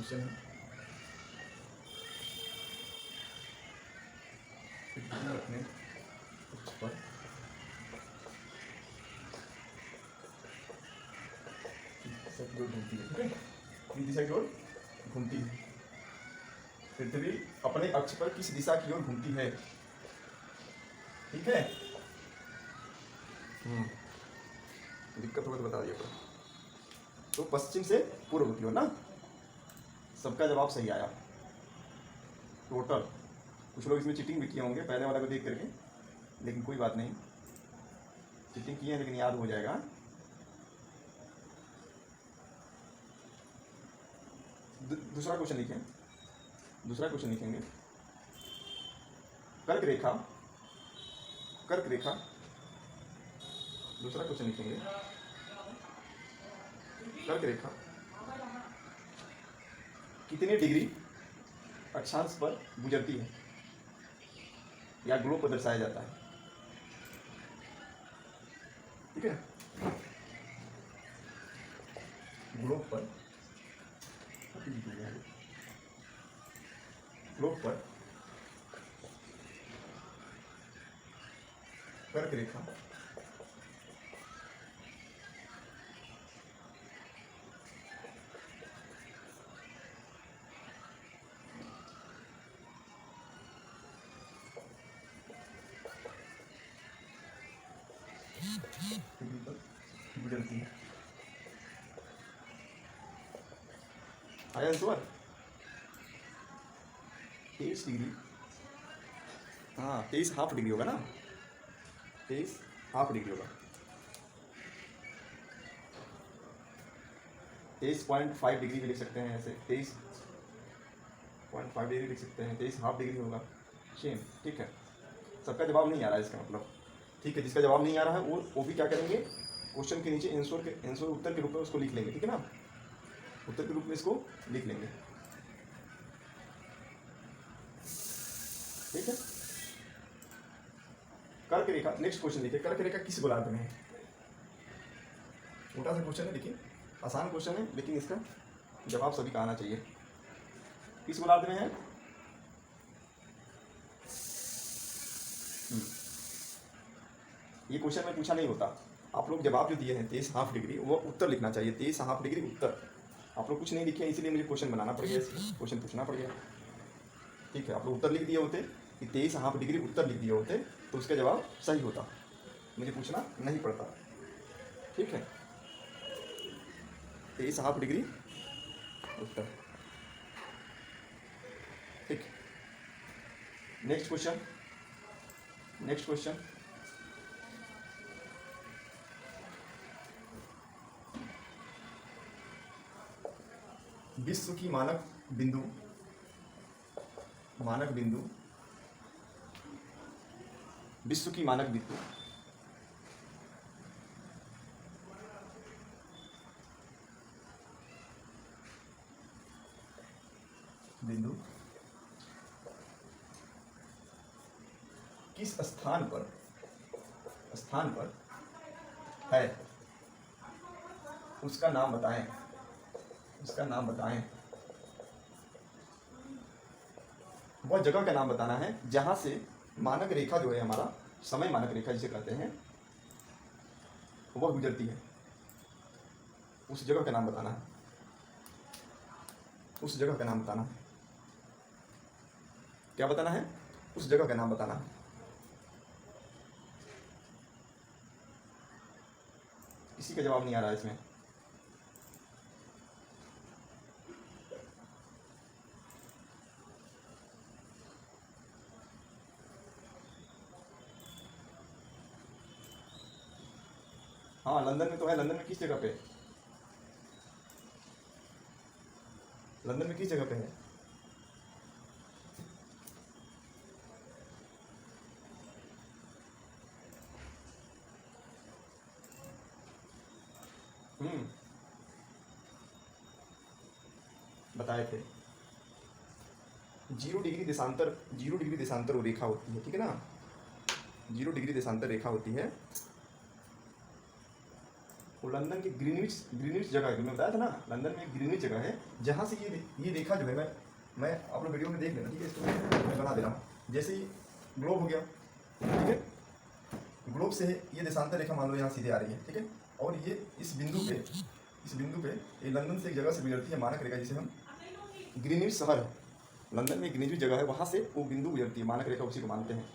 Question है अपने अक्ष पर दिशा की ओर घूमती है, ठीक है, किस दिशा की ओर घूमती है? पृथ्वी अपने अक्ष पर किस दिशा की ओर घूमती है? ठीक है, दिक्कत होगा तो बता दिया करो। तो पश्चिम से पूर्व की ओर ना। सबका जवाब सही आया टोटल। कुछ लोग इसमें चीटिंग भी किए होंगे पहले वाला को देख करके, लेकिन कोई बात नहीं, चीटिंग किए हैं लेकिन याद हो जाएगा। दूसरा क्वेश्चन लिखें, दूसरा क्वेश्चन लिखेंगे। कर्क रेखा, कर्क रेखा, दूसरा क्वेश्चन लिखेंगे। कर्क रेखा कितने डिग्री अक्षांश पर गुजरती है या ग्लोब पर दर्शाया जाता है? ठीक है, ग्लोब पर, ग्लोब पर कर्क रेखा गुजरती है। आया आंसर 23 डिग्री। हाँ 23 हाफ डिग्री होगा ना, 23 हाफ डिग्री होगा। 23.5 डिग्री भी लिख सकते हैं ऐसे, 23.5 डिग्री लिख सकते हैं, 23 हाफ डिग्री होगा सेम। ठीक है, सबका जवाब नहीं आ रहा है इसका मतलब। ठीक है, जिसका जवाब नहीं आ रहा है वो भी क्या करेंगे, क्वेश्चन के नीचे आंसर उत्तर के रूप में उसको लिख लेंगे। ठीक है ना, उत्तर के रूप में इसको लिख लेंगे। ठीक है, कर्क रेखा, नेक्स्ट क्वेश्चन देखिए, कर्क रेखा किस गोलार्ध में है? छोटा सा क्वेश्चन है, देखिए आसान क्वेश्चन है, लेकिन इसका जवाब सभी का आना चाहिए। किस गोलार्ध में है? ये क्वेश्चन में पूछा नहीं होता, आप लोग जवाब जो दिए हैं 23 हाफ डिग्री, वो उत्तर लिखना चाहिए, 23 हाफ डिग्री उत्तर। आप लोग कुछ नहीं लिखे, इसलिए मुझे क्वेश्चन बनाना पड़ गया, क्वेश्चन पूछना पड़ गया। ठीक है, आप लोग उत्तर लिख दिए होते कि 23 हाफ डिग्री उत्तर लिख दिए होते तो उसका जवाब सही होता, मुझे पूछना नहीं पड़ता। ठीक है, 23 हाफ डिग्री उत्तर। ठीक, नेक्स्ट क्वेश्चन, नेक्स्ट क्वेश्चन। विश्व की मानक बिंदु, मानक बिंदु, विश्व की मानक बिंदु बिंदु किस स्थान पर है, उसका नाम बताएं, उसका नाम बताएं। वह जगह का नाम बताना है जहां से मानक रेखा जो है हमारा, समय मानक रेखा जिसे कहते हैं, वह गुजरती है। उस जगह का नाम बताना है, उस जगह का नाम बताना है। क्या बताना है? उस जगह का नाम बताना है। किसी का जवाब नहीं आ रहा है इसमें। हाँ लंदन में तो है, लंदन में किस जगह पे? लंदन में किस जगह पे है? बताए थे 0 डिग्री देशांतर, 0 डिग्री देशांतर वो रेखा होती है, ठीक है ना, 0 डिग्री देशांतर रेखा होती है। वो लंदन के ग्रीनविच जगह है, मैं बताया था ना, लंदन में ग्रीनविच जगह है जहाँ से ये रेखा जो है, मैं आप लोग वीडियो में देख लेना, ठीक है। इसको मैं बना दे रहा हूँ। जैसे ही ग्लोब हो गया, ठीक है, ग्लोब से ये देशांतर रेखा मान लो यहाँ सीधे आ रही है, ठीक है, और ये इस बिंदु पे ये लंदन से एक जगह से गुजरती है, मानक रेखा, जिसे हम ग्रीनविच शहर है, लंदन में ग्रीनविच जगह है, वहाँ से वो बिंदु गुजरती है, मानक रेखा उसी को मानते हैं,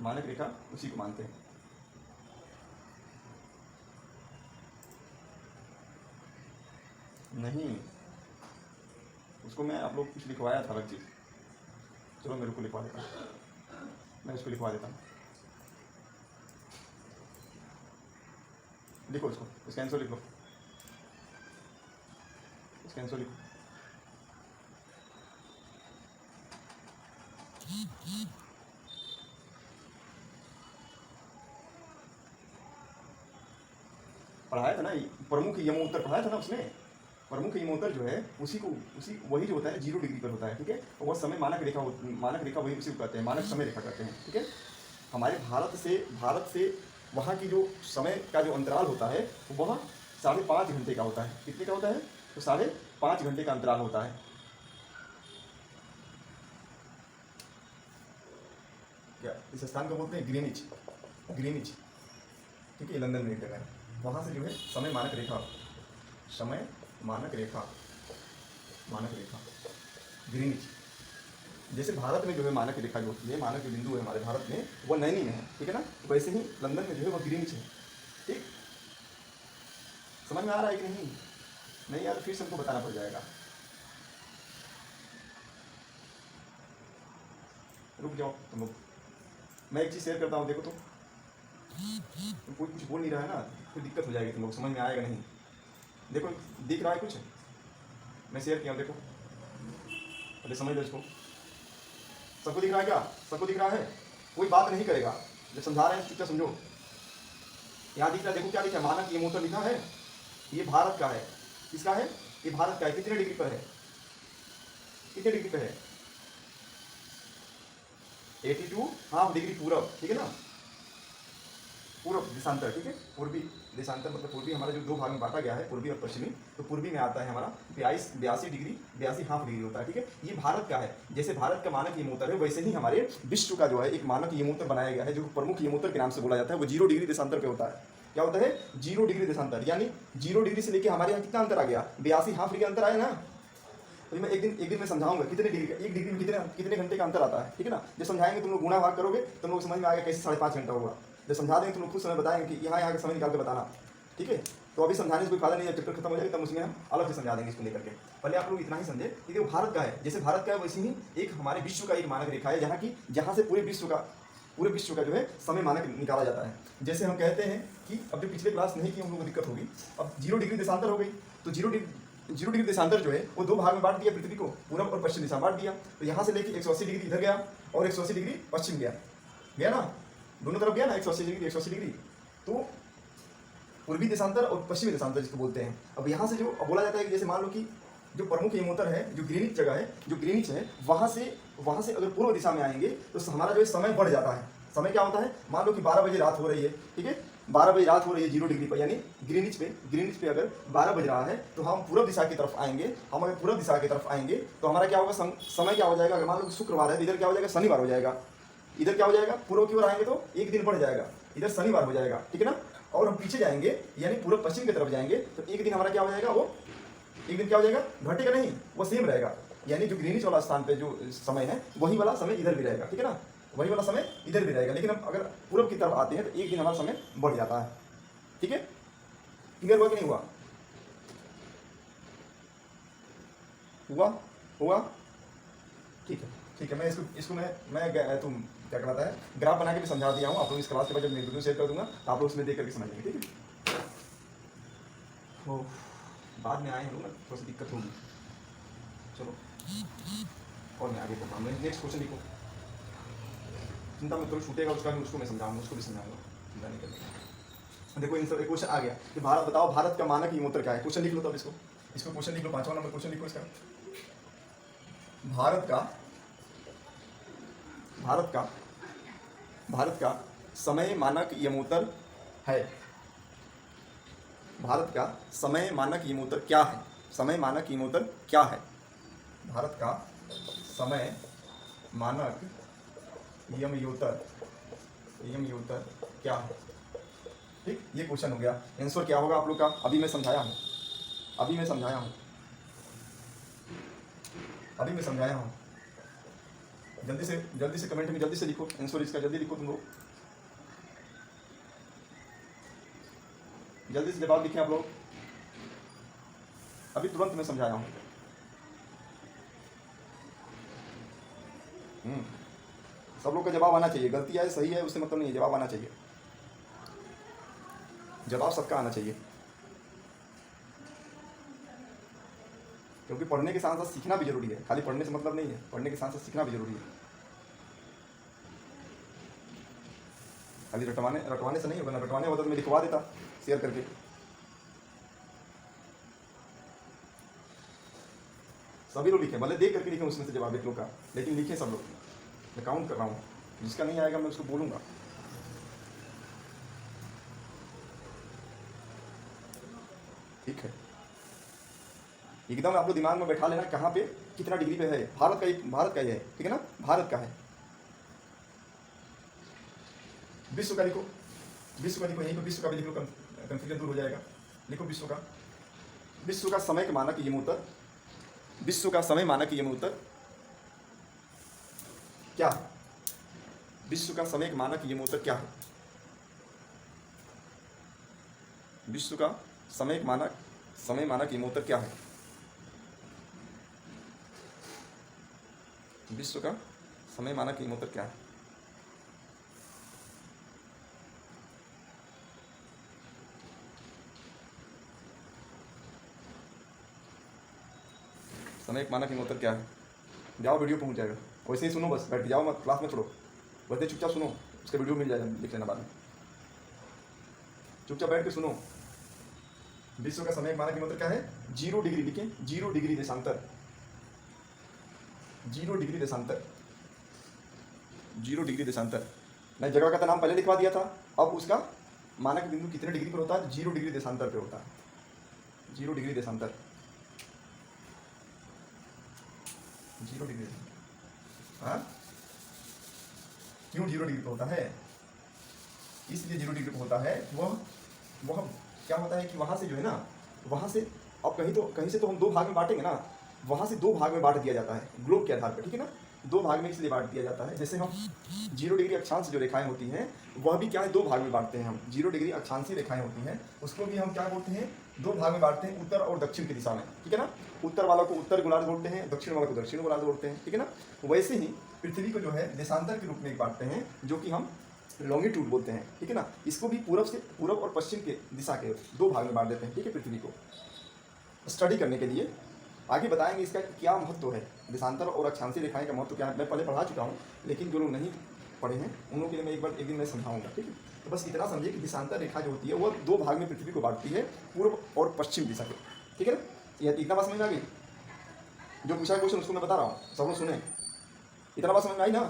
मानक रेखा उसी को मानते हैं। नहीं, उसको मैं आप लोग कुछ लिखवाया था अलग चीज़। चलो मेरे को लिखवा देता हूँ, मैं इसको लिखवा देता हूँ। लिखो इसका आंसर लिख लो, इसका आंसर लिखो। पढ़ाया था ना, प्रमुख यमोत्तर पढ़ाया था ना उसमें। प्रमुख यमोत्तर जो है उसी वही जो होता है 0 डिग्री पर होता है, ठीक है। और वह समय मानक रेखा वही उसी को कहते हैं, मानक समय रेखा कहते हैं, ठीक है। हमारे भारत से वहाँ की जो समय का जो अंतराल होता है वह 5.5 घंटे का होता है। कितने का होता है? तो 5.5 घंटे का अंतराल होता है। क्या इस स्थान को बोलते हैं ग्रीनिच, ठीक है, लंदन में एक जगह है। वहाँ से जो है समय मानक रेखा ग्रीनिच। जैसे भारत में जो है मानक रेखा जो होती है, मानक जो बिंदु है हमारे भारत में, वह नैनी में है, ठीक है ना। वैसे ही लंदन में जो है वह ग्रीनिच है, ठीक। समझ में आ रहा है कि नहीं यार, फिर से हमको बताना पड़ जाएगा। रुक जाओ तुम लोग, मैं एक चीज़ शेयर करता हूँ, देखो तो कोई कुछ बोल नहीं रहा है ना, फिर दिक्कत हो जाएगी, तुम लोग समझ में आएगा नहीं। देखो दिख रहा है कुछ, मैं शेयर किया हूँ, देखो पहले समझ लो इसको। सबको दिख रहा है क्या? सबको दिख रहा है? कोई बात नहीं करेगा, जब समझा रहे हैं चुपचाप समझो। यहाँ दिख रहा है, देखो क्या लिखा है, मानक यमोत्तर लिखा है। ये भारत का है, किसका है? ये भारत का है। कितने डिग्री पर है? कितने डिग्री पर है? 82.5 डिग्री पूरब, ठीक है ना, पूर्व देशांतर, ठीक है। पूर्वी देशांतर मतलब पूर्वी हमारा जो 2 भाग में बांटा गया है, पूर्वी और पश्चिमी, तो पूर्वी में आता है हमारा 82 डिग्री 82.5 डिग्री होता है, ठीक है। ये भारत का है। जैसे भारत का मानक यमोत्तर है, वैसे ही हमारे विश्व का जो है एक मानक यमोत्तर बनाया गया है, जो प्रमुख यमोत्तर के नाम से बोला जाता है। वो 0 डिग्री देशांतर पे होता है। क्या होता है? 0 डिग्री देशांतर, यानी 0 डिग्री से लेकर हमारे यहाँ कितना अंतर आ गया? 82.5 डिग्री अंतर आया ना। तो मैं एक दिन में समझाऊंगा कितने डिग्री का, 1 डिग्री में कितने घंटे का अंतर आता है, ठीक है ना। जब समझाएंगे तुम लोग गुणा भाग करोगे, तुम लोग समझ में आएगा कैसे 5.5 घंटा होगा। जब समझा देंगे तुम लोग कुछ समय बताएंगे कि यहाँ के समय निकाल के बताना, ठीक है। तो अभी समझाने से कोई फायदा नहीं है, चैप्टर खत्म हो जाएगा तब उसमें हम अलग से समझा देंगे इसको लेकर के। पहले आप लोग इतना ही समझे कि देखो भारत का है, जैसे भारत का है वैसे ही एक हमारे विश्व का एक मानक रेखा है, जहाँ से पूरे विश्व का जो है समय मानक निकाला जाता है। जैसे हम कहते हैं कि अब जो पिछले क्लास नहीं की हम लोग को दिक्कत होगी, अब 0 डिग्री देशांतर हो गई, तो 0 डिग्री देशांतर जो है वो 2 भाग में बांट दिया, पृथ्वी को पूरब और पश्चिम दिशा बांट दिया। तो यहाँ से लेके 180 डिग्री इधर गया और 180 डिग्री पश्चिम गया ना, दोनों तरफ गया ना, 180 डिग्री। तो पूर्वी देशांतर और पश्चिमी देशांतर जिसको बोलते हैं। अब यहाँ से जो बोला जाता है कि जैसे मान लो कि जो प्रमुख यमोत्तर है, जो ग्रीनिच जगह है, जो ग्रीनिच है, वहाँ से अगर पूर्व दिशा में आएंगे तो हमारा जो है समय बढ़ जाता है। समय क्या होता है? मान लो कि 12 बजे रात हो रही है, ठीक है, 12 बजे रात हो रही है 0 डिग्री पर, यानी ग्रीनिच पे अगर 12 बज रहा है तो हम पूर्व दिशा की तरफ आएंगे। हम अगर पूर्व दिशा की तरफ आएंगे तो हमारा क्या होगा? समय क्या हो जाएगा? अगर मान लो शुक्रवार है तो इधर क्या हो जाएगा? शनिवार हो जाएगा। इधर क्या हो जाएगा? पूर्व की ओर आएंगे तो 1 दिन बढ़ जाएगा, इधर शनिवार हो जाएगा, ठीक है ना। और हम पीछे जाएंगे यानी पूर्व पश्चिम की तरफ जाएंगे तो 1 दिन हमारा क्या हो जाएगा? वो 1 दिन क्या हो जाएगा? घटेगा नहीं, वो सेम रहेगा। यानी जो ग्रीनिच वाला स्थान पे जो समय है वही वाला समय इधर भी रहेगा, ठीक है ना, वही वाला समय इधर भी रहेगा। लेकिन हम अगर पूर्व की तरफ आते हैं तो 1 दिन हमारा समय बढ़ जाता है, ठीक है। क्लियर हुआ कि नहीं हुआ? ठीक है। मैं इसको मैं तुम क्या कहता है, ग्राफ बना के भी समझा दिया हूँ। आप लोग इस क्लास के बाद जब मैं वीडियो शेयर कर दूंगा तो आप लोग उसमें देख करके समझ लेंगे, ठीक है। तो बाद में आए हैं लोग ना, थोड़ा सी दिक्कत होगी। चलो और मैं आगे बढ़ता हूँ। नेक्स्ट क्वेश्चन लिखो, चिंता मत करो, छूटेगा उसको मैं समझाऊंगा, चिंता नहीं करनी। देखो इन सब एक क्वेश्चन आ गया कि बताओ भारत का मानक यमोत्तर क्या है। क्वेश्चन लिख लो, तब इसको क्वेश्चन लिख लो, 5वां नंबर क्वेश्चन लिखो इसका। भारत का समय मानक यमोत्तर है। भारत का समय मानक यमोत्तर क्या है? समय मानक यमोत्तर क्या है? भारत का समय मानक यमयोत्तर क्या है? ठीक, ये क्वेश्चन हो गया। आंसर क्या होगा आप लोग का? अभी मैं समझाया हूँ, अभी मैं समझाया हूँ। जल्दी से कमेंट में जल्दी से लिखो आंसर इसका, जल्दी लिखो तुम लोग, जल्दी से जवाब लिखें आप लोग। अभी तुरंत मैं समझाया हूँ। सब लोग का जवाब आना चाहिए। गलती है सही है उससे मतलब नहीं है, जवाब आना चाहिए, जवाब सबका आना चाहिए, क्योंकि पढ़ने के साथ साथ सीखना भी जरूरी है। खाली पढ़ने से मतलब नहीं है, पढ़ने के साथ साथ सीखना भी जरूरी है। खाली रटवाने से नहीं होगा ना, रटवाने होता तो मैं लिखवा देता शेयर करके। सभी लोग लिखें, भले देख करके लिखें उसमें से जवाब एक लोग का, लेकिन लिखें सब लोग। मैं काउंट कर रहा हूँ, जिसका नहीं आएगा मैं उसको बोलूँगा। ठीक है, एकदम आप लोग दिमाग में बैठा लेना कहाँ पे कितना डिग्री पे है। भारत का ही है, ठीक है ना, भारत का है। विश्व का लिखो, यहीं पर विश्व का भी लिख लो, कंफ्यूजन दूर हो जाएगा। लिखो विश्व का समय मानक यमोत्तर, विश्व का समय मानक यमोत्तर क्या है? विश्व का समय मानक यमोत्तर क्या है? विश्व का समय मानक यमोत्तर क्या है? विश्व का समय मानक यमोत्तर क्या है? समय मानक यमोत्तर क्या है? जाओ, वीडियो पहुंच जाएगा। वैसे ही सुनो, बस बैठ जाओ, मत क्लास में छोड़ो, वैसे चुपचाप सुनो, उसका वीडियो मिल जाएगा, लिख लेना बाद में। चुपचाप बैठ के सुनो। विश्व का समय मानक यमोत्तर क्या है? 0 डिग्री लिखें, 0 डिग्री देशांतर, 0 डिग्री देशांतर, 0 डिग्री देशांतर। मैं जगह का तो नाम पहले लिखवा दिया था, अब उसका मानक बिंदु कितने डिग्री पर होता है? 0 डिग्री देशांतर पे होता है, 0 डिग्री देशांतर, 0 डिग्री। हाँ, क्यों 0 डिग्री पे होता है? इसलिए 0 डिग्री पे होता है, वह क्या होता है कि वहाँ से जो है ना, वहाँ से अब कहीं से तो हम 2 भाग में बांटेंगे ना, वहाँ से 2 भाग में बांट दिया जाता है ग्लोब के आधार पर, ठीक है ना, 2 भाग में इसलिए बांट दिया जाता है। जैसे हम 0 डिग्री अक्षांश जो रेखाएं होती हैं, वह भी क्या है, 2 भाग में बांटते हैं हम। 0 डिग्री अक्षांशीय रेखाएं होती हैं, उसको भी हम क्या बोलते हैं, 2 भाग में बांटते हैं, उत्तर और दक्षिण की दिशा में, ठीक है ना। उत्तर वाला को उत्तर गोलार्ध बोलते हैं, दक्षिण वाला को दक्षिण गोलार्ध बोलते हैं, ठीक है ना। वैसे ही पृथ्वी को जो है देशांतर के रूप में बांटते हैं, जो कि हम लॉन्गिट्यूड बोलते हैं, ठीक है ना। इसको भी पूर्व और पश्चिम के दिशा के 2 भाग में बांट देते हैं, ठीक है। पृथ्वी को स्टडी करने के लिए आगे बताएंगे इसका क्या महत्व है, देशांतर और अक्षांशीय रेखाएं का महत्व क्या है। मैं पहले पढ़ा चुका हूँ, लेकिन जो लोग नहीं पढ़े हैं उन लोगों के लिए मैं एक दिन मैं समझाऊंगा, ठीक है। तो बस इतना समझिए कि देशांतर रेखा जो होती है वह 2 भाग में पृथ्वी को बांटती है, पूर्व और पश्चिम दिशा के, ठीक है ना। यह इतना बात समझ में आ गई? जो पूछा क्वेश्चन उसको मैं बता रहा हूँ, सब लोग सुने। इतना बात समझ में आई ना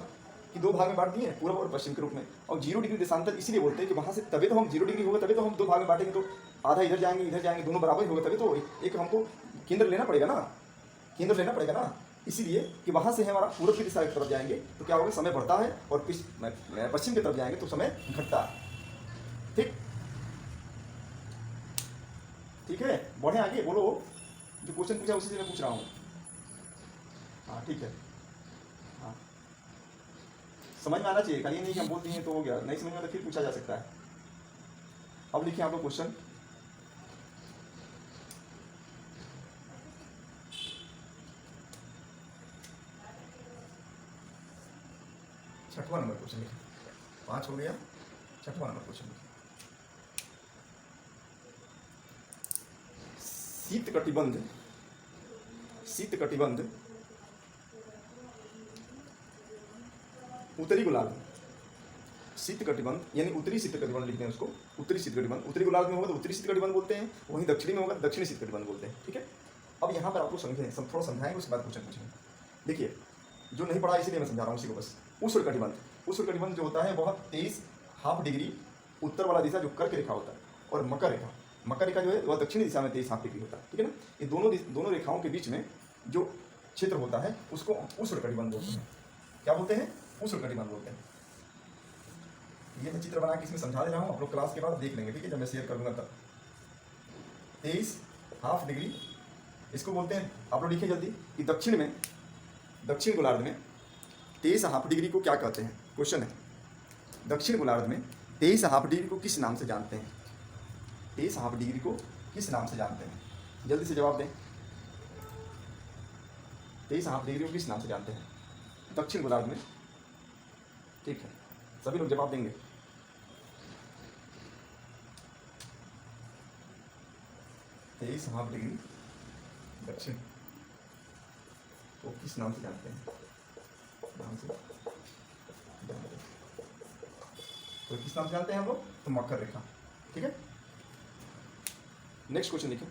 कि 2 भाग में बांट दिए, पूर्व और पश्चिम के रूप में। और 0 डिग्री देशांतर इसलिए बोलते हैं कि वहाँ से तभी तो हम 0 डिग्री होगा, तभी तो हम 2 भाग में बांटेंगे, तो आधा इधर जाएंगे, दोनों बराबर ही होगा, तभी तो एक हमको केंद्र लेना पड़ेगा ना, इसीलिए कि वहाँ से हमारा पूर्व की दिशा की तरफ जाएंगे तो क्या होगा, समय बढ़ता है, और पश्चिम की तरफ जाएंगे तो समय घटता है, ठीक है। बढ़े आगे, बोलो, जो क्वेश्चन पूछा उसी से मैं पूछ रहा हूँ। हाँ ठीक है, हाँ समझ में आना चाहिए, खाली नहीं कि हम बोल दिए तो हो गया, नहीं समझ में तो फिर पूछा जा सकता है। अब लिखिए आप लोग क्वेश्चन, छठवां नंबर क्वेश्चन लिखिए, 5 हो गया, छठवां नंबर क्वेश्चन लिखिए। शीत कटिबंध उत्तरी गोलार्ध, शीत कटिबंध यानी उत्तरी शीत कटिबंध लिखते हैं उसको, उत्तरी शीत कटिबंध। उत्तरी गोलार्ध में होगा तो उत्तरी शीत कटिबंध बोलते हैं, वहीं दक्षिणी में होगा तो दक्षिणी शीत कटिबंध बोलते हैं, ठीक है। अब यहाँ पर आपको समझें, थोड़ा समझाएंगे, उसके बाद क्वेश्चन पूछेंगे। देखिए, जो नहीं पढ़ा इसीलिए मैं समझा रहा हूँ उसी को बस। उष्ण कटिबंध जो होता है वह 23 हाफ डिग्री उत्तर वाला दिशा जो कर्क रेखा होता है, और मकर रेखा, मकर रेखा जो है वह दक्षिणी दिशा में 23 डिग्री होता है, ठीक है ना। ये दोनों रेखाओं के बीच में जो क्षेत्र होता है उसको उष्णकटिबंध बोलते हैं। क्या बोलते हैं? उष्णकटिबंध बोलते हैं। ये मैं चित्र बना के इसमें समझा दे रहा हूँ, आप लोग क्लास के बाद देख लेंगे, ठीक है, जब मैं शेयर करूँगा तब। 23 डिग्री इसको बोलते हैं। आप लोग लिखिए जल्दी कि दक्षिण गोलार्ध में 23 डिग्री को क्या कहते हैं। क्वेश्चन है, दक्षिण गोलार्ध में 23 डिग्री को किस नाम से जानते हैं? 23 डिग्री को किस नाम से जानते हैं? जल्दी से जवाब दें। 23 डिग्री को किस नाम से जानते हैं दक्षिण गोलार्ध में? ठीक है, सभी लोग जवाब देंगे। तेईस हाफ डिग्री दक्षिण को किस नाम से जानते हैं? नाम से जानते हैं तो किस नाम से जानते हैं हम लोग? तो मकर रेखा, ठीक है। नेक्स्ट क्वेश्चन देखिए,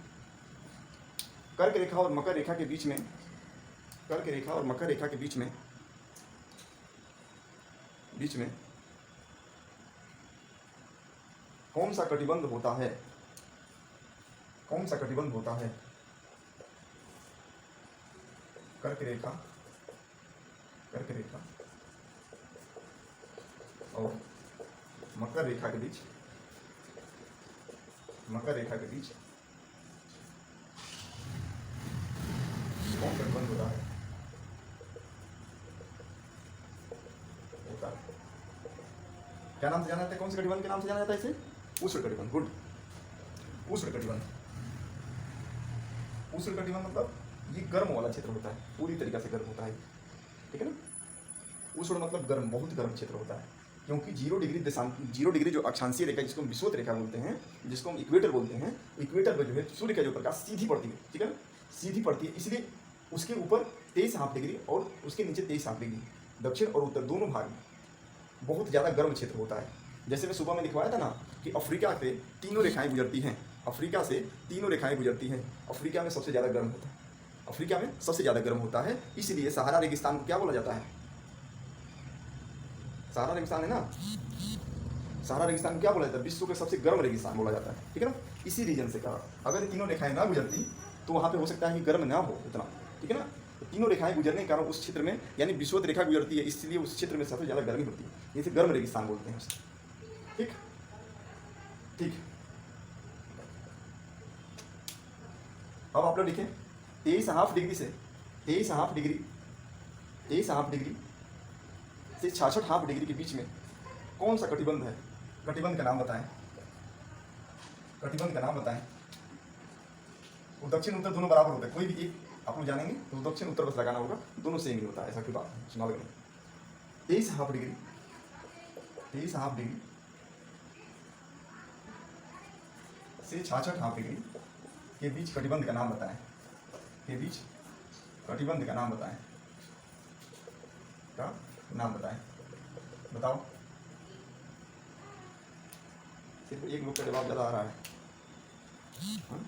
कर्क रेखा और मकर रेखा के बीच में, कर्क रेखा और मकर रेखा के बीच में कौन सा कटिबंध होता है? कौन सा कटिबंध होता है? कर्क रेखा और मकर रेखा के बीच, कौन कटिबंध होता है? क्या नाम से जाना जाता है? कौन से कटिबंध के नाम से जाना जाता है इसे? उष्णकटिबंध। गुड, उष्णकटिबंध। उष्णकटिबंध मतलब ये गर्म वाला क्षेत्र होता है, पूरी तरीके से गर्म होता है, ठीक है ना। उष्ण मतलब गर्म, बहुत गर्म क्षेत्र होता है, क्योंकि 0 डिग्री जो अक्षांशीय रेखा जिसको हम विषुवत रेखा बोलते हैं, जिसको हम इक्वेटर बोलते हैं, इक्वेटर पर जो है सूर्य का जो प्रकाश सीधी पड़ती है, ठीक है ना, सीधी पड़ती है, इसलिए उसके ऊपर 23 डिग्री और उसके नीचे 23 डिग्री, दक्षिण और उत्तर दोनों भाग में बहुत ज़्यादा गर्म क्षेत्र होता है। जैसे मैं सुबह में लिखवाया था ना कि अफ्रीका से तीनों रेखाएं गुजरती हैं, अफ्रीका में सबसे ज़्यादा गर्म होता है, अफ्रीका में सबसे ज़्यादा गर्म होता है, इसलिए सहारा रेगिस्तान को क्या बोला जाता है? सहारा रेगिस्तान है ना, सहारा रेगिस्तान को क्या बोला जाता है? विश्व का सबसे गर्म रेगिस्तान बोला जाता है, ठीक है ना। इसी रीजन से कहा, अगर ये तीनों रेखाएं ना गुजरती तो वहाँ पे हो सकता है कि गर्म ना हो उतना, ठीक है ना। तो तीनों रेखाएं गुजरने के कारण उस क्षेत्र में, यानी विषुवत रेखा गुजरती है, इसलिए उस क्षेत्र में सबसे ज़्यादा गर्मी होती है, इसे गर्म रेगिस्तान बोलते हैं उसे, ठीक। अब आप लोग लिखें 23 डिग्री से 66 डिग्री के बीच में कौन सा कटिबंध है? कटिबंध का नाम बताएं, वो दक्षिण उत्तर दोनों बराबर होते हैं, कोई भी एक आप लोग जानेंगे तो दक्षिण उत्तर बस लगाना होगा, दोनों सेम ही होता है, ऐसा कोई बात नहीं, सुना लगेगा। 23 डिग्री से 66 डिग्री के बीच कटिबंध का नाम बताएं, बताओ। सिर्फ एक लोग का जवाब ज़्यादा आ रहा है। हाँ?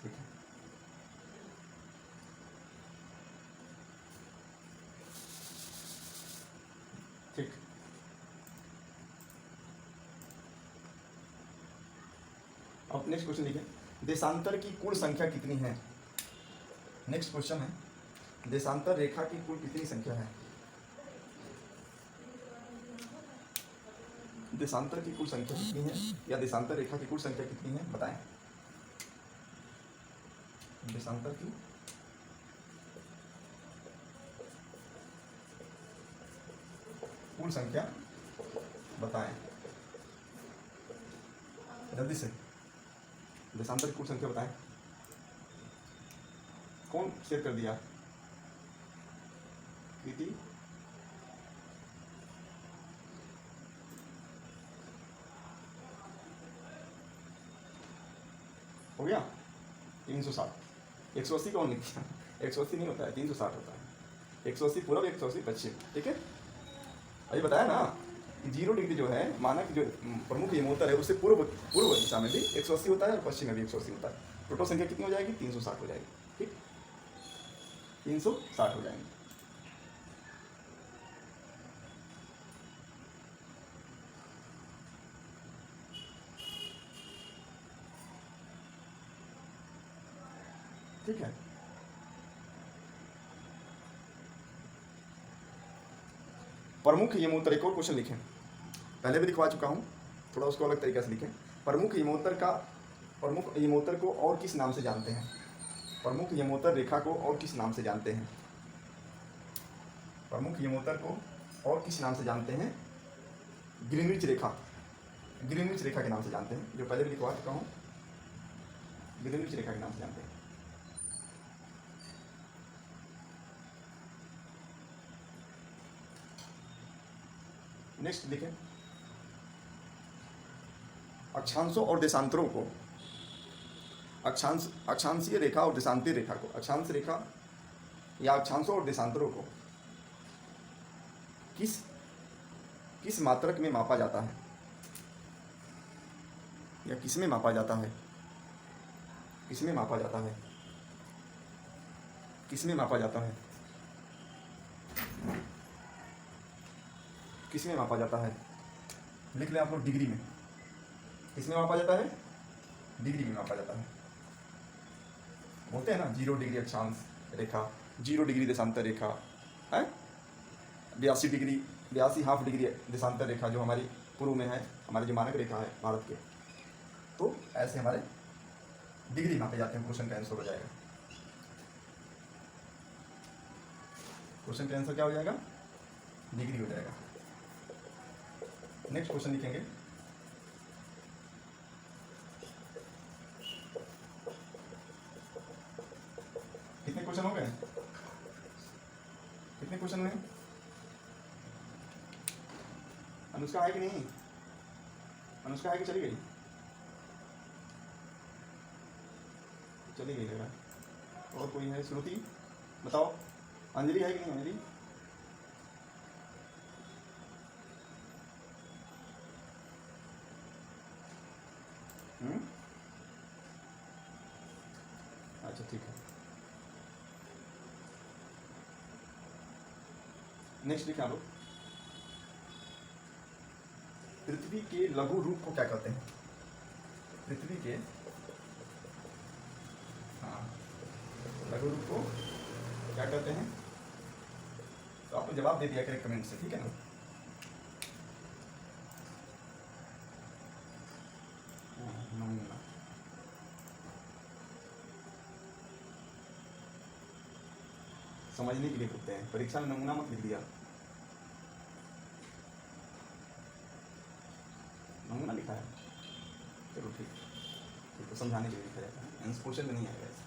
ठीक है, ठीक। अब नेक्स्ट क्वेश्चन लिखें, देशांतर की कुल संख्या कितनी है? नेक्स्ट क्वेश्चन है, देशांतर रेखा की कुल कितनी संख्या है? देशांतर की कुल संख्या कितनी है, या देशांतर रेखा की कुल संख्या कितनी है, बताएं। देशांतर की कुल संख्या बताएं, जल्दी से। देशांतर की कुल संख्या बताएं। कौन शेयर कर दिया? कृति, हो गया? 360, 180 कौन लिख दिया? 180 नहीं होता है, 360 होता है। 180 पूर्व, 180 पश्चिम, ठीक है। अभी बताया ना कि 0 डिग्री जो है मानक जो प्रमुख यमोत्तर है उससे पूर्व दिशा में भी 180 होता है और पश्चिम में भी 180 होता है। टोटल संख्या कितनी हो जाएगी? 360 हो जाएगी, ठीक, 360 हो जाएंगे। ठीक है। प्रमुख यमोत्तर, एक और क्वेश्चन लिखें, पहले भी लिखवा चुका हूँ, थोड़ा उसको अलग तरीके से लिखें। प्रमुख यमोत्तर को और किस नाम से जानते हैं? प्रमुख यमोत्तर रेखा को और किस नाम से जानते हैं? प्रमुख यमोत्तर को और किस नाम से जानते हैं? ग्रीनविच रेखा, ग्रीनविच रेखा के नाम से जानते हैं, जो पहले भी लिखवा चुका हूँ, ग्रीनविच रेखा के नाम से जानते हैं। नेक्स्ट देखें, अक्षांशों और देशांतरों को, अक्षांशीय रेखा और देशांतीय रेखा को, अक्षांश रेखा या अक्षांशों और देशांतरों को किस मात्रक में मापा जाता है या किस में मापा जाता है? किस में मापा जाता है? किस में मापा जाता है? किस में मापा जाता है? लिख लें आप लोग, डिग्री में। किस में मापा जाता है? डिग्री में मापा जाता है। बोलते हैं ना 0 डिग्री अक्षांश रेखा, 0 डिग्री देशांतर रेखा है, 82 डिग्री, 82 हाफ डिग्री देशांतर रेखा जो हमारी पूर्व में है, हमारी जो मानक रेखा है भारत के, तो ऐसे हमारे डिग्री मापे जाते हैं। क्वेश्चन का आंसर हो जाएगा, क्वेश्चन का आंसर क्या हो जाएगा? डिग्री हो जाएगा। नेक्स्ट क्वेश्चन लिखेंगे, कितने क्वेश्चन हो गए? कितने क्वेश्चन हुए? अनुष्का है कि नहीं? अनुष्का है कि चली गई? चली गई लग रहा है। और कोई है? श्रुति बताओ, अंजलि है कि नहीं? अंजलि अच्छा ठीक है। नेक्स्ट लिखा लो, पृथ्वी के लघु रूप को क्या कहते हैं? पृथ्वी के लघु रूप को क्या कहते हैं? तो आपको जवाब दे दिया करें कमेंट से, ठीक है ना? नमूना, समझने के लिए पूछते हैं, परीक्षा में नमूना मत लिख दिया। नमूना लिखा है, चलो ठीक, तो समझाने के लिए लिखा जाता है, क्वेश्चन में नहीं आएगा ऐसा।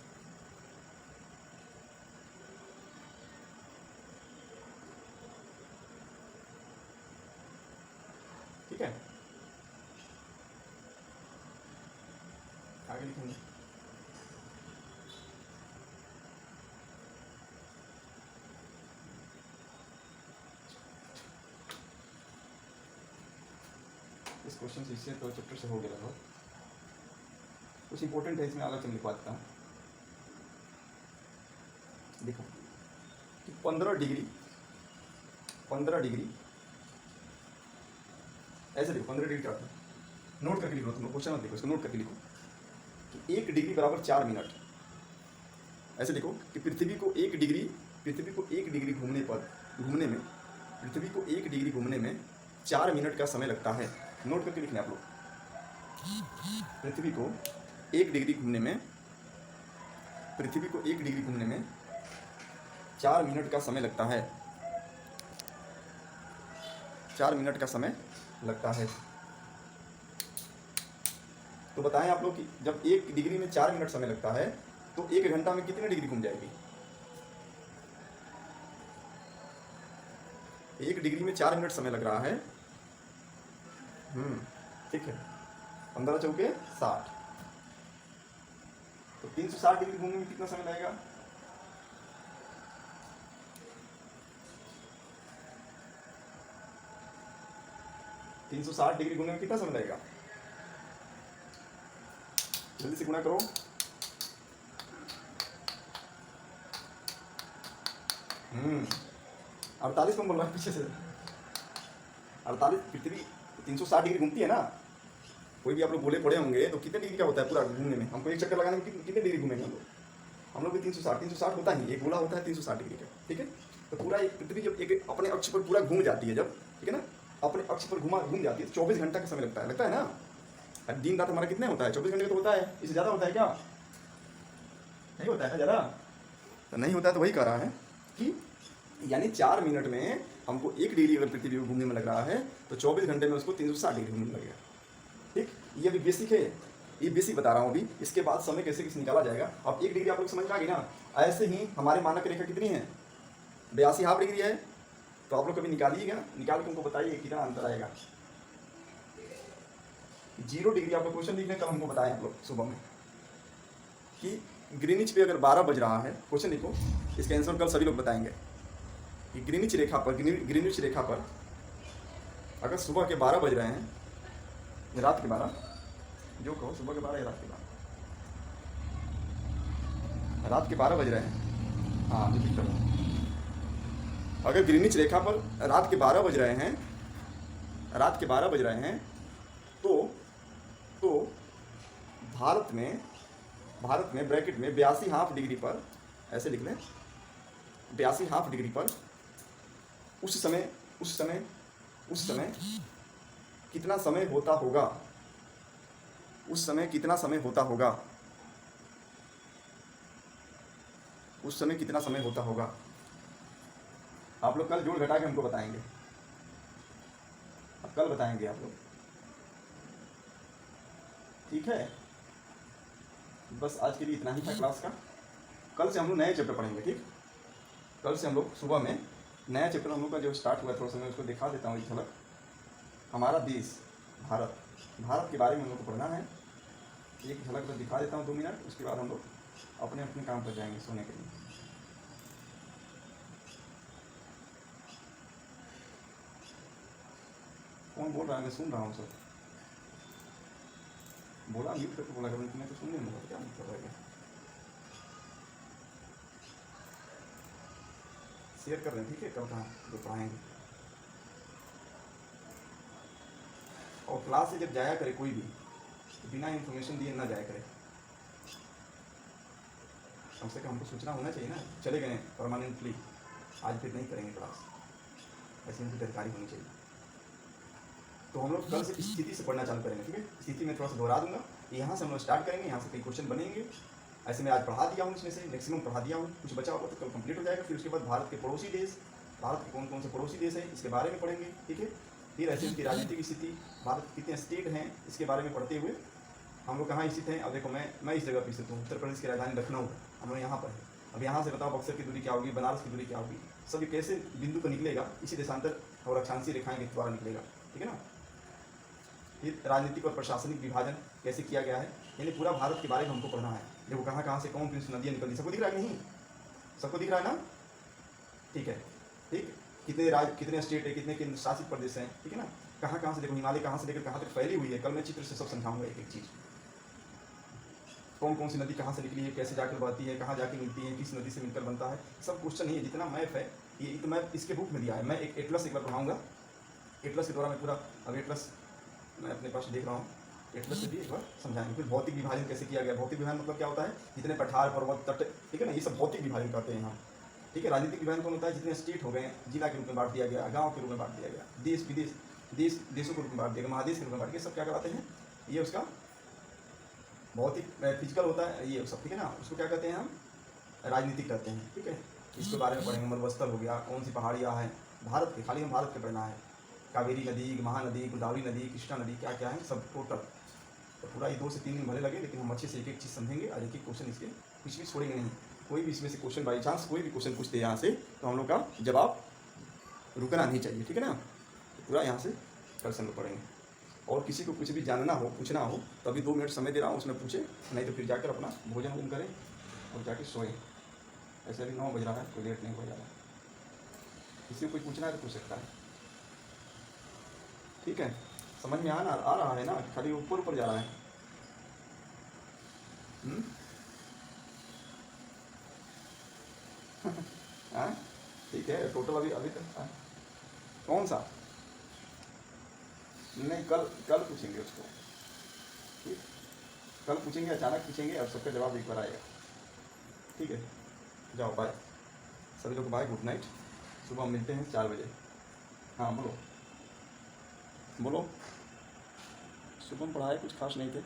ठीक है, आगे लिखेंगे। इस क्वेश्चन से, इससे तो चैप्टर से हो गया लगभग, कुछ इंपॉर्टेंट है इसमें, अलग से लिखवा देता हूँ। देखो कि 15 डिग्री ऐसे लिखो, 15 डिग्री क्या होता है, नोट करके लिखो, तुम क्वेश्चन मत लिखो, इसको नोट करके लिखो कि 1 डिग्री बराबर 4 मिनट। ऐसे लिखो कि पृथ्वी को 1 डिग्री घूमने में 4 मिनट का समय लगता है। नोट करके लिखना आप लोग, पृथ्वी को 1 डिग्री घूमने में 4 मिनट का समय लगता है। 4 मिनट का समय लगता है। तो बताएं आप लोग कि जब 1 डिग्री में 4 मिनट समय लगता है तो 1 घंटा में कितने डिग्री घूम जाएगी? 1 डिग्री में 4 मिनट समय लग रहा है, ठीक है, 15 चौके 60, तो 360 डिग्री घूमने में कितना समय लगेगा? 360 डिग्री घूमने में कितना समय लगेगा? जल्दी से गुणा करो। हम्म 48 कौन बोल रहा है पीछे से? 48, पृथ्वी 360 डिग्री घूमती है ना, कोई भी आप लोग बोले पड़े होंगे तो कितने डिग्री का होता है पूरा घूमने में? हमको एक चक्कर लगाने में कितने डिग्री घूमेंगे हम लोग? हम लोग भी 360 होता ही, एक गोला होता है 360 डिग्री का, ठीक है। तो पूरा एक पृथ्वी जब एक अपने अक्ष पर पूरा घूम जाती है जब, ठीक है ना, अपने अक्ष पर घूम जाती है तो 24 घंटा का समय लगता है ना। अब दिन रात हमारा कितने होता है, 24 घंटे तो होता है, इससे ज़्यादा होता है क्या, नहीं होता है ज़्यादा, तो नहीं होता है। तो वही कह रहा है कि यानी 4 मिनट में हमको 1 डिग्री अगर पृथ्वी को घूमने में लग रहा है तो 24 घंटे में उसको 360 डिग्री घूमने लगेगा, ठीक। ये अभी बेसिक है, ये बेसिक बता रहा हूँ अभी। इसके बाद समय कैसे कैसे निकाला जाएगा। अब 1 डिग्री आप लोग समझ में आ गई ना। ऐसे ही हमारे मानक रेखा कितनी है, 82 डिग्री है। तो आप लोग कभी निकालिएगा, निकाल के उनको बताइए कितना अंतर आएगा। 0 डिग्री आपको क्वेश्चन लिखने कल हमको बताएं आप लोग सुबह में कि ग्रीनिच पे अगर 12 बज रहा है, क्वेश्चन लिखो, इसका आंसर कल सभी लोग बताएंगे कि ग्रीनिच रेखा पर अगर सुबह के 12 बज रहे हैं, रात के 12, जो कहो सुबह के 12 या रात के 12, रात के 12 बज रहे हैं, हाँ रिपीट करो। अगर ग्रीनिच रेखा पर रात के 12 बज रहे हैं, तो भारत में ब्रैकेट में 82 डिग्री पर, ऐसे लिख लें, 82 डिग्री पर उस समय कितना समय होता होगा, उस समय कितना समय होता होगा। आप लोग कल जोड़ घटा के हमको बताएंगे, अब कल बताएंगे आप लोग, ठीक है। बस आज के लिए इतना ही था क्लास का। कल से हम लोग नए चैप्टर पढ़ेंगे, ठीक। कल से हम लोग सुबह में नया चैप्टर हम लोग का जो स्टार्ट हुआ, थोड़ा सा मैं उसको दिखा देता हूँ एक झलक। हमारा देश भारत के बारे में हम लोग को पढ़ना है। एक झलक मैं दिखा देता हूँ 2 मिनट, उसके बाद हम लोग अपने अपने काम पर जाएंगे सोने के लिए। कौन बोल रहा है, मैं सुन रहा हूँ सब। बोला म्यूट करके बोला करो, मैं तो सुनने में क्या मतलब है। शेयर कर रहे हैं, ठीक है, कल कहाँ जो पढ़ाएंगे। और क्लास से जब जाया करे कोई भी तो बिना इन्फॉर्मेशन दिए ना जाया करे। कम से कम हमको सूचना होना चाहिए ना, चले गए परमानेंटली, आज फिर नहीं करेंगे क्लास, ऐसी उनकी जानकारी होनी चाहिए। तो हम लोग कल से स्थिति से पढ़ना चालू करेंगे, ठीक है। स्थिति में थोड़ा सा दोहरा दूंगा, यहाँ से हम लोग स्टार्ट करेंगे, यहाँ से कई क्वेश्चन बनेंगे। ऐसे मैं आज पढ़ा दिया हूँ, इसमें से मैक्सिमम पढ़ा दिया हूँ, कुछ बचा होगा तो कल कंप्लीट हो जाएगा। फिर उसके बाद भारत के पड़ोसी देश, भारत के कौन कौन से पड़ोसी देश हैं इसके बारे में पढ़ेंगे, ठीक है। फिर ऐसे उनकी राजनीतिक स्थिति, भारत के कितने स्टेट हैं इसके बारे में पढ़ते हुए हम लोग कहाँ स्थित हैं। अब देखो मैं इस जगह पर स्थित हूँ, उत्तर प्रदेश की राजधानी लखनऊ, हम लोग यहाँ पर है। अब यहाँ से बताओ बक्सर की दूरी क्या होगी, बनारस की दूरी क्या होगी, सब कैसे बिंदु पर निकलेगा, इसी देशांतर और अक्षांशीय रेखाएं के द्वारा निकलेगा, ठीक है ना। फिर राजनीतिक और प्रशासनिक विभाजन कैसे किया गया है, यानी पूरा भारत के बारे में हमको पढ़ना है। देखो कहाँ कहाँ से कौन कौन सी नदियाँ निकलती, सबको दिख रहा है नहीं, सबको दिख रहा है ना, ठीक है, ठीक। कितने स्टेट है, कितने केंद्र शासित प्रदेश हैं, ठीक है ना। कहाँ कहाँ से देखो, हिमालय कहाँ से लेकर कहाँ तक फैली हुई है, कल मैं चित्र से सब समझाऊंगा एक एक चीज़। कौन कौन सी नदी कहाँ से निकली है, कैसे जाकर बहती है, कहाँ जाके मिलती है, किस नदी से मिलकर बनता है, सब क्वेश्चन ही है। जितना मैप है ये तो मैप इसके बुक में दिया है। मैं एक एटलस एक बार पढ़ाऊँगा, एटलस के द्वारा मैं पूरा, अब एटलस मैं अपने पास देख रहा हूँ, एटलस से भी एक बार समझाएंगे। फिर भौतिक विभाजन कैसे किया गया, भौतिक विभाजन मतलब क्या होता है, जितने पठार पर्वत तट, ठीक है ना, ये सब भौतिक विभाजन कहते हैं यहाँ, ठीक है। राजनीतिक विभाजन कौन होता है, जितने स्टेट हो गए, जिला के रूप में बांट दिया गया, गाँव के रूप में बांट दिया गया, देश विदेश, देशों के रूप में बांट दिया गया, महादेश के रूप में बांट दिया, सब क्या कराते हैं, ये उसका भौतिक फिजिकल होता है ये सब, ठीक है ना। उसको क्या कहते हैं हम, राजनीतिक कहते हैं, ठीक है। इसके बारे में पढ़ेंगे। मरुस्थल हो गया, कौन सी पहाड़ियाँ हैं भारत के, खाली हम भारत के पढ़ना है। कावेरी नदी, महानदी, गोदावरी नदी, कृष्णा नदी, क्या क्या है सब टोटल। तो पूरा ये 2 से 3 दिन भले लगे, लेकिन हम अच्छे से एक एक चीज़ समझेंगे और एक एक क्वेश्चन इसके कुछ भी छोड़ेंगे नहीं। कोई भी इसमें से क्वेश्चन बाई चांस कोई भी क्वेश्चन पूछते हैं यहाँ से तो हम लोग का जवाब रुकना नहीं चाहिए, ठीक है ना। तो पूरा यहाँ से कल से हम लोग पढ़ेंगे। और किसी को कुछ भी जानना हो, पूछना हो तो अभी 2 मिनट समय दे रहा हूँ, उसमें पूछे, नहीं तो फिर जाकर अपना भोजन वोजन करें और जाके सोएं। ऐसे अभी 9 बज रहा है, कोई लेट नहीं हो जा रहा। किसी को कुछ पूछना है तो पूछ सकता है, ठीक है। समझ में आ रहा है ना, खाली ऊपर ऊपर जा रहा है। हाँ ठीक है, टोटल अभी तक कौन सा नहीं, कल पूछेंगे उसको, ठीक। कल पूछेंगे, अचानक पूछेंगे और सबका जवाब एक बार आएगा। ठीक है, जाओ बाय, सभी लोग बाय, गुड नाइट, सुबह मिलते हैं 4 बजे। हाँ बोलो बोलो, सुबह में पढ़ाए कुछ खास नहीं थे।